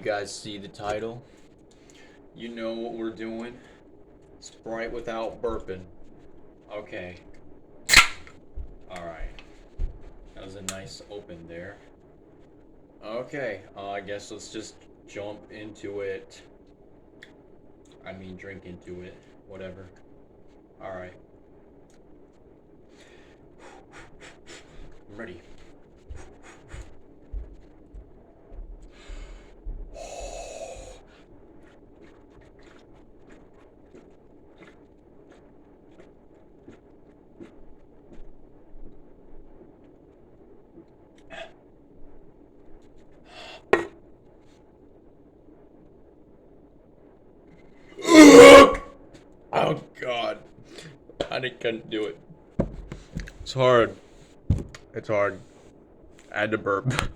guys see the title, you know what we're doing. Sprite without burping. Okay. Alright. That was a nice open there. Okay, I guess let's just jump into it. I mean, drink into it. Whatever. Alright. I'm ready. Oh god. I couldn't do it. It's hard. It's hard. I had to burp.